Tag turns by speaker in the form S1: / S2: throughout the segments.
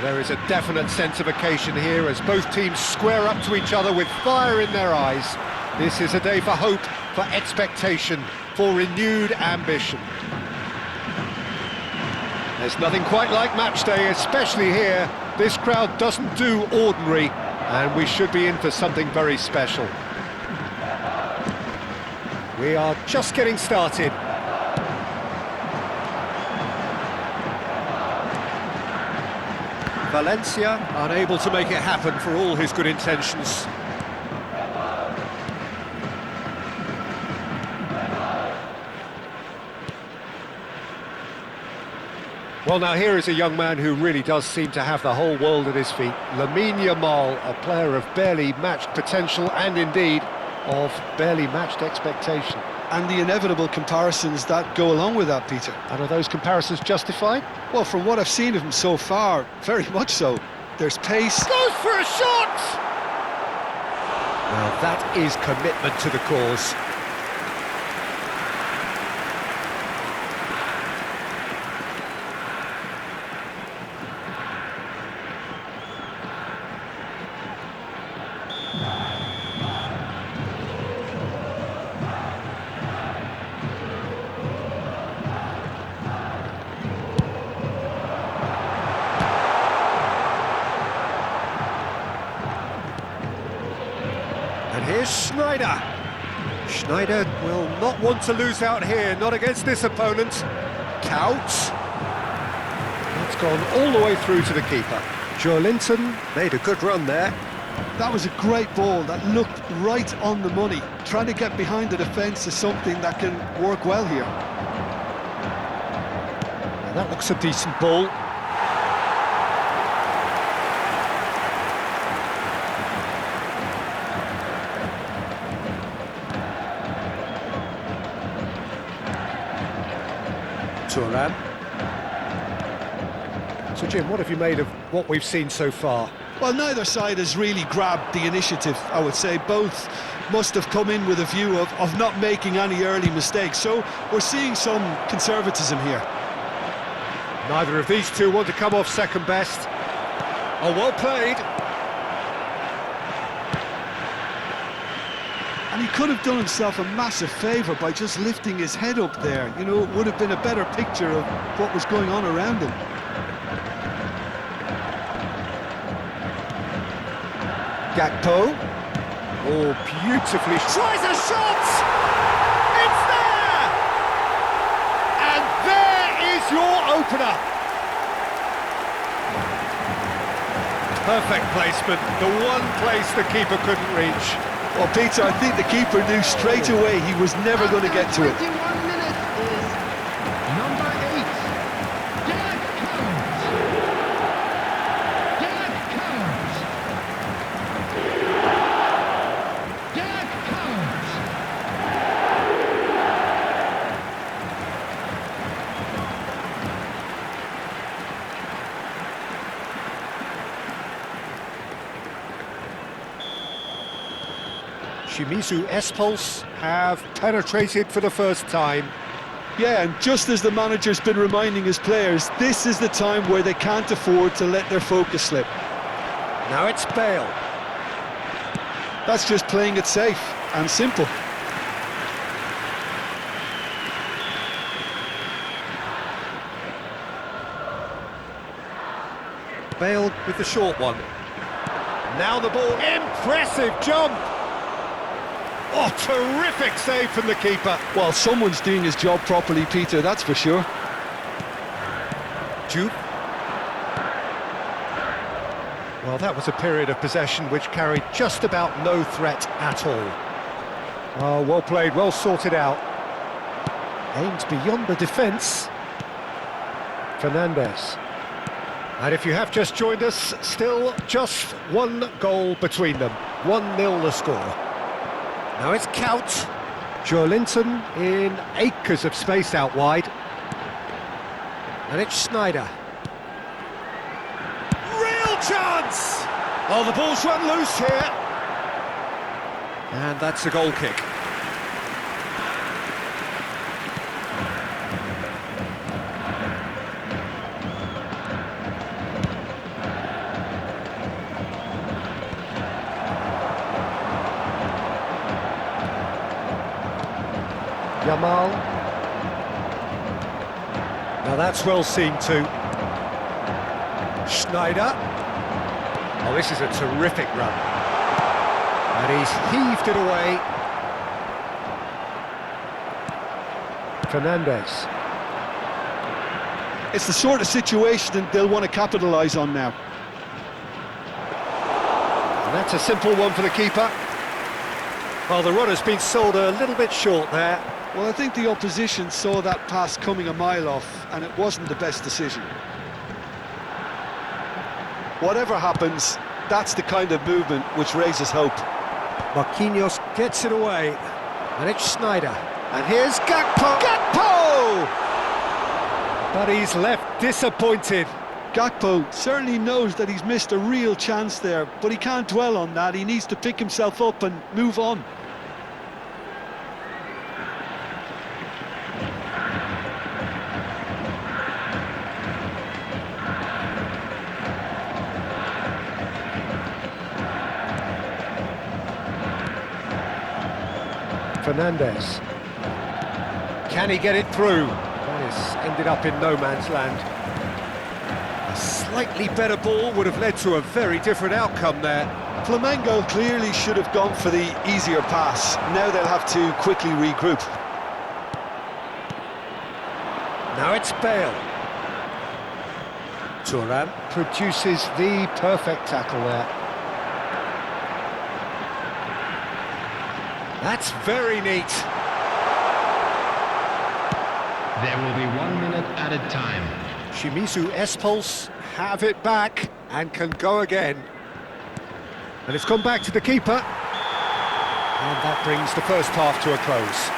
S1: There is a definite sense of occasion here as both teams square up to each other with fire in their eyes. This is a day for hope, for expectation, for renewed ambition. There's nothing quite like match day, especially here. This crowd doesn't do ordinary, and we should be in for something very special. We are just getting started. Valencia unable to make it happen for all his good intentions. Well, now here is a young man who really does seem to have the whole world at his feet. Lamine Yamal, a player of barely matched potential and indeed of barely matched expectation.
S2: And the inevitable comparisons that go along with that, Peter.
S1: And are those comparisons justified?
S2: Well, from what I've seen of him so far, very much so. There's pace.
S1: Goes for a shot! Well, that is commitment to the cause. And here's Schneider. Schneider will not want to lose out here, not against this opponent. Couch. That's gone all the way through to the keeper. Joelinton made a good run there.
S2: That was a great ball that looked right on the money. Trying to get behind the defence is something that can work well here.
S1: Now that looks a decent ball. Thuram. So Jim, what have you made of what we've seen so far?
S2: Well, neither side has really grabbed the initiative, I would say. Both must have come in with a view of not making any early mistakes. So we're seeing some conservatism here.
S1: Neither of these two want to come off second best. Oh, well played.
S2: And he could have done himself a massive favour by just lifting his head up there. You know, it would have been a better picture of what was going on around him.
S1: Gakpo. Oh, beautifully. Tries a shot! It's there! And there is your opener. Perfect placement. The one place the keeper couldn't reach.
S2: Well, Peter, I think the keeper knew straight away he was never going to get to it.
S3: 21 minutes is number 8, Jack Collins. Jack Collins. Jack Collins.
S1: Shimizu S-Pulse have penetrated for the first time.
S2: Yeah, and just as the manager's been reminding his players, this is the time where they can't afford to let their focus slip.
S1: Now it's Bale.
S2: That's just playing it safe and simple.
S1: Bale with the short one. Now the ball. Impressive jump! Oh, terrific save from the keeper.
S2: Well, someone's doing his job properly, Peter, that's for sure.
S1: Jude. Well, that was a period of possession which carried just about no threat at all. Oh, well played, well sorted out. Aimed beyond the defence. Fernandes. And if you have just joined us, still just one goal between them. 1-0 the score. Now it's Couch. Joelinton in acres of space out wide. And it's Schneider. Real chance! Oh, the ball's run loose here. And that's a goal kick. Jamal. Now that's well seen too. Schneider. Oh, this is a terrific run. And he's heaved it away. Fernandez.
S2: It's the sort of situation that they'll want to capitalise on now.
S1: And that's a simple one for the keeper. Well, the runner's been sold a little bit short there.
S2: Well, I think the opposition saw that pass coming a mile off, and it wasn't the best decision. Whatever happens, that's the kind of movement which raises hope.
S1: Marquinhos gets it away. And it's Schneider. And here's Gakpo! Gakpo! But he's left disappointed.
S2: Gakpo certainly knows that he's missed a real chance there, but he can't dwell on that. He needs to pick himself up and move on.
S1: Fernandez. Can he get it through? That has ended up in no man's land. A slightly better ball would have led to a very different outcome there.
S2: Flamengo clearly should have gone for the easier pass. Now they'll have to quickly regroup.
S1: Now it's Bale. Thuram produces the perfect tackle there. That's very neat.
S3: There will be 1 minute added time.
S1: Shimizu Espulse have it back and can go again. And it's gone back to the keeper. And that brings the first half to a close.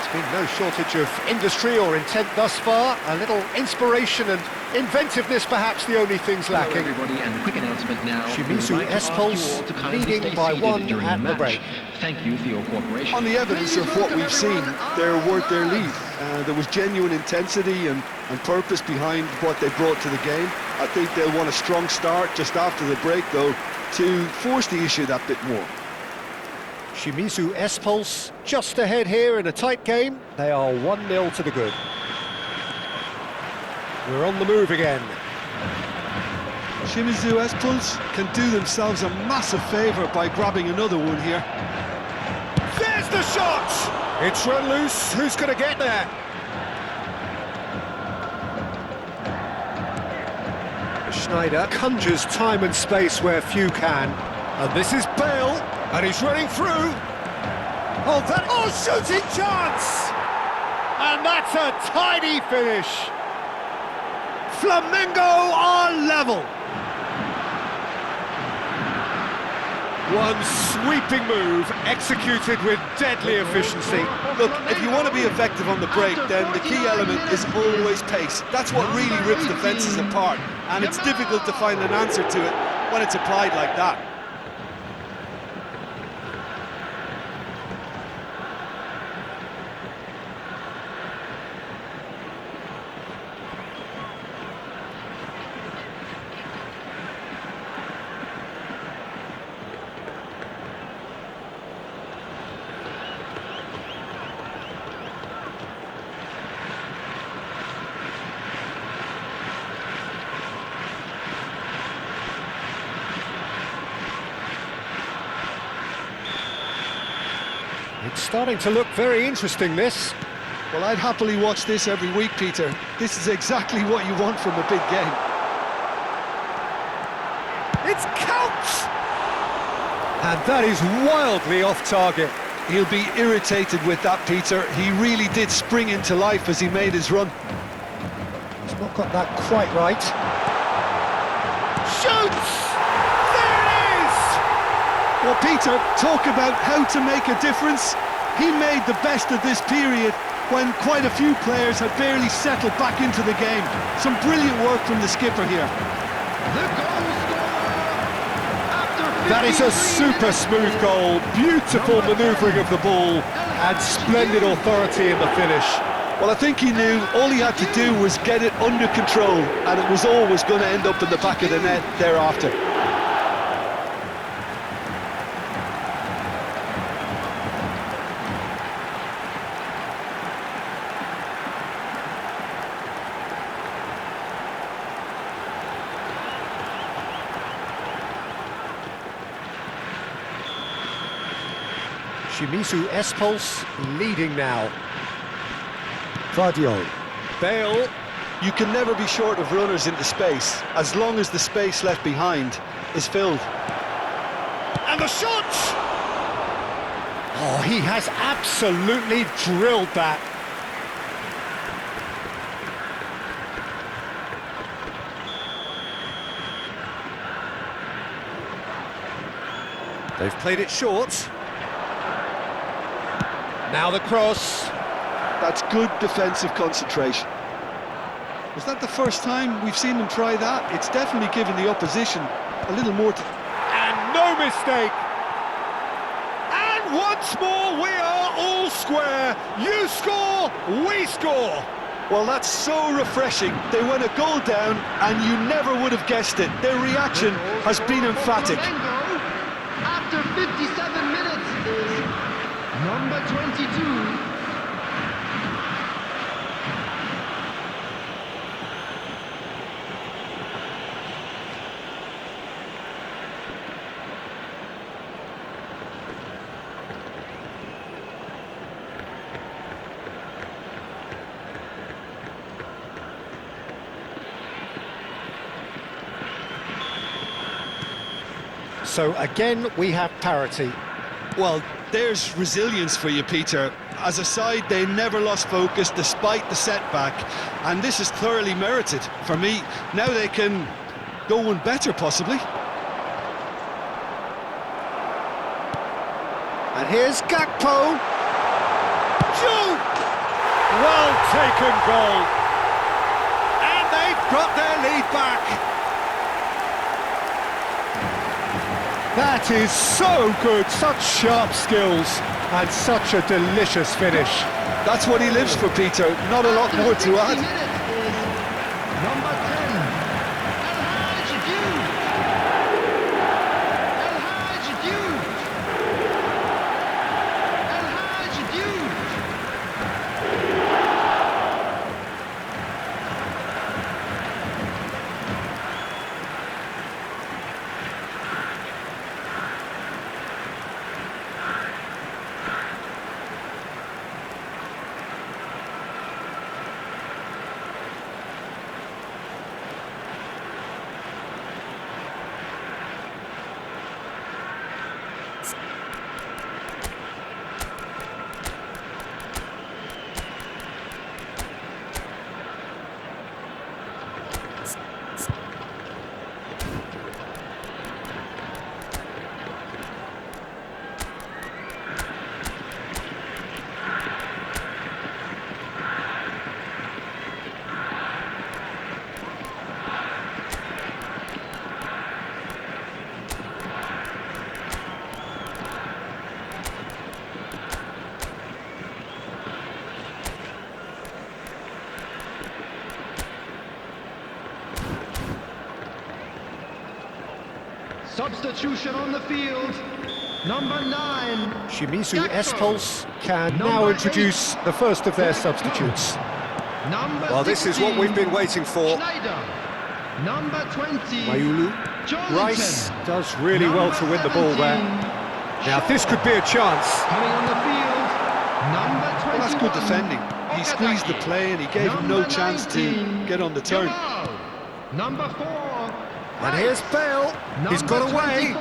S1: There's been no shortage of industry or intent thus far. A little inspiration and inventiveness, perhaps the only things lacking.
S4: Hello everybody, and a quick announcement now.
S1: Shimizu
S4: We would like to ask you all
S1: Espulse
S4: to kindly
S1: leading
S4: stay
S1: by
S4: seated
S1: one
S4: during
S1: at the
S4: match.
S1: break.
S4: Thank you for your cooperation.
S2: On the evidence of what we've seen, they're worth their lead. There was genuine intensity and purpose behind what they brought to the game. I think they'll want a strong start just after the break, though, to force the issue that bit more.
S1: Shimizu Espulse just ahead here in a tight game. They are 1-0 to the good. We're on the move again.
S2: Shimizu Espulse can do themselves a massive favour by grabbing another one here.
S1: There's the shot! It's run loose. Who's going to get there? Schneider conjures time and space where few can. And this is Bale, and he's running through. Oh, shooting chance! And that's a tidy finish. Flamengo are level. One sweeping move executed with deadly efficiency.
S2: Look, if you want to be effective on the break, then the key element is always pace. That's what really rips defences apart, and it's difficult to find an answer to it when it's applied like that.
S1: It's starting to look very interesting, this.
S2: Well, I'd happily watch this every week, Peter. This is exactly what you want from a big game.
S1: It's Count! And that is wildly off target.
S2: He'll be irritated with that, Peter. He really did spring into life as he made his run.
S1: He's not got that quite right. Shoots! There it is!
S2: Well, Peter, talk about how to make a difference. He made the best of this period when quite a few players had barely settled back into the game. Some brilliant work from the skipper here.
S3: The goal scorer after
S1: That is a super smooth goal, beautiful manoeuvring of the ball, and splendid authority in the finish.
S2: Well, I think he knew all he had to do was get it under control, and it was always going to end up in the back of the net thereafter.
S1: Shimizu Espulse leading now. Vardiol. Bale.
S2: You can never be short of runners into space, as long as the space left behind is filled.
S1: And the shot! Oh, he has absolutely drilled that. They've played it short. Now the cross.
S2: That's good defensive concentration. Was that the first time we've seen them try that? It's definitely given the opposition a little more to...
S1: And no mistake. And once more we are all square. You score, we score.
S2: Well, that's so refreshing. They went a goal down and you never would have guessed it. Their reaction has been emphatic.
S4: After 57 minutes is number 22.
S1: So again, we have parity.
S2: Well, there's resilience for you, Peter. As a side, they never lost focus despite the setback, and this is thoroughly merited for me. Now they can go one better, possibly.
S1: And here's Gakpo. Shoot! Well taken goal. And they've got their lead back. That is so good, such sharp skills and such a delicious finish.
S2: That's what he lives for, Peter. Not a lot more to add.
S4: Number 10, El Hadji Diouf. El Hadji Diouf. El Hadji Diouf. Substitution on the field. Number 9.
S1: Shimizu
S4: Gakpo.
S1: Espulse can
S4: Number
S1: now introduce
S4: 8.
S1: the first of their substitutes.
S4: Number
S1: Well, this is what
S4: 16,
S1: we've been waiting for.
S4: Schneider. Number 20.
S1: Mayulu.
S4: Jolinton.
S1: Rice does really well to win the ball there. Now this could be a chance.
S4: Coming on the field. Number 21.
S2: Well, that's good defending. He squeezed the play and he gave him no
S4: Number
S2: chance to
S4: 19,
S2: get on the turn.
S4: Jamal. Number 4.
S1: And here's Bale. He's got away.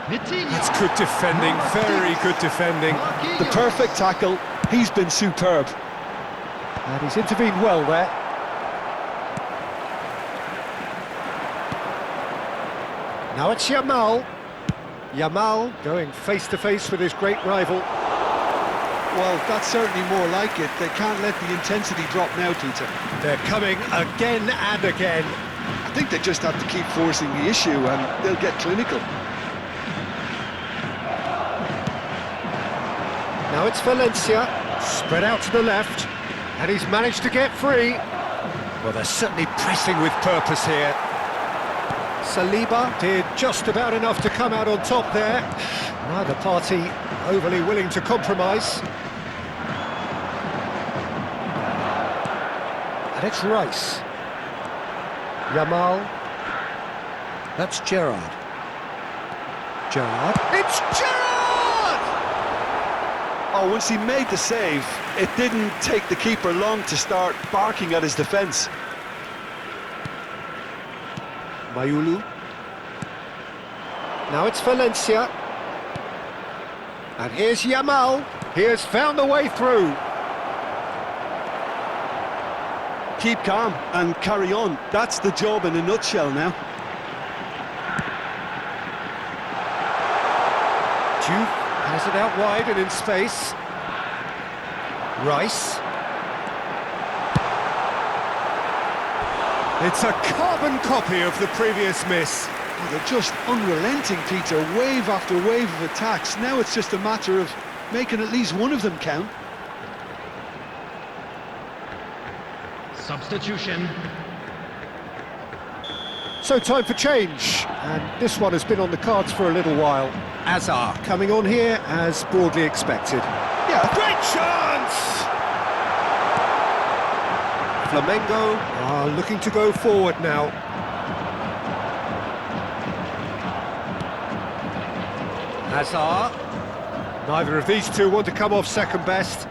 S4: Vitinha.
S1: That's good defending, very good defending.
S2: The perfect tackle. He's been superb.
S1: And he's intervened well there. Now it's Yamal. Yamal going face-to-face with his great rival.
S2: Well, that's certainly more like it. They can't let the intensity drop now, Peter.
S1: They're coming again and again.
S2: I think they just have to keep forcing the issue and they'll get clinical.
S1: Now it's Valencia, spread out to the left, and he's managed to get free. Well, they're certainly pressing with purpose here. Saliba did just about enough to come out on top there. Neither party overly willing to compromise. And it's Rice. Yamal. That's Gerrard. Gerrard. It's Gerrard!
S2: Oh, once he made the save, it didn't take the keeper long to start barking at his defence.
S1: Mayulu. Now it's Valencia. And here's Yamal. He has found a way through.
S2: Keep calm and carry on. That's the job in a nutshell now.
S1: Juve has it out wide and in space. Rice. It's a carbon copy of the previous miss.
S2: Oh, they're just unrelenting, Peter. Wave after wave of attacks. Now it's just a matter of making at least one of them count.
S3: Substitution.
S1: So time for change, and this one has been on the cards for a little while. Azar coming on here as broadly expected. Yeah, great chance! Flamengo are looking to go forward now. Azar. Neither of these two want to come off second best.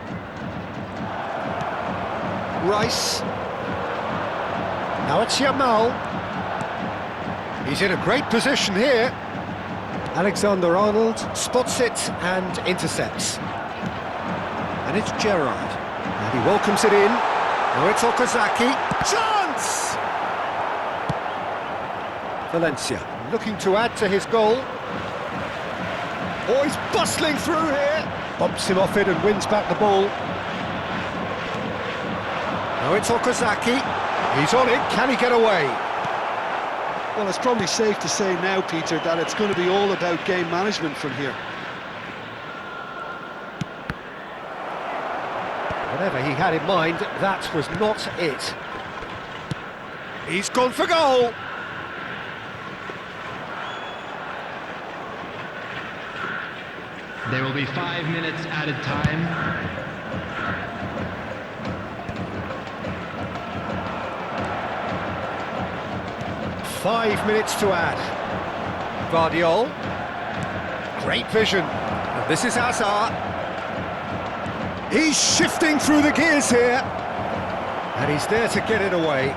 S1: Rice. Now it's Yamal. He's in a great position here. Alexander-Arnold spots it and intercepts. And it's Gerrard. And he welcomes it in. Now it's Okazaki. Chance! Valencia looking to add to his goal. Oh, he's bustling through here. Bumps him off it and wins back the ball. Now it's Okazaki. He's on it. Can he get away?
S2: Well, it's probably safe to say now, Peter, that it's going to be all about game management from here.
S1: Whatever he had in mind, that was not it. He's gone for goal.
S3: There will be 5 minutes added time.
S1: 5 minutes to add. Guardiol. Great vision. And this is Hazard. He's shifting through the gears here. And he's there to get it away.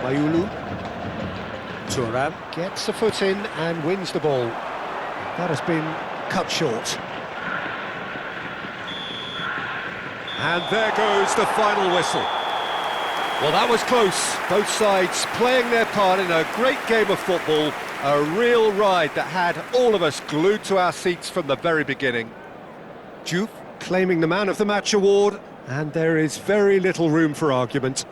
S1: Mayulu. Thuram gets a foot in and wins the ball. That has been cut short. And there goes the final whistle. Well, that was close. Both sides playing their part in a great game of football. A real ride that had all of us glued to our seats from the very beginning. Juve claiming the Man of the Match award, and there is very little room for argument.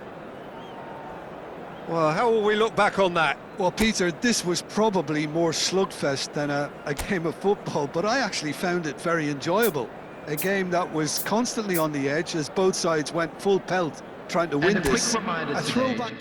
S1: Well, how will we look back on that?
S2: Well, Peter, this was probably more slugfest than a game of football, but I actually found it very enjoyable. A game that was constantly on the edge as both sides went full pelt trying to win
S3: And a quick
S2: this.
S3: reminder
S2: A
S3: today.
S2: throwback.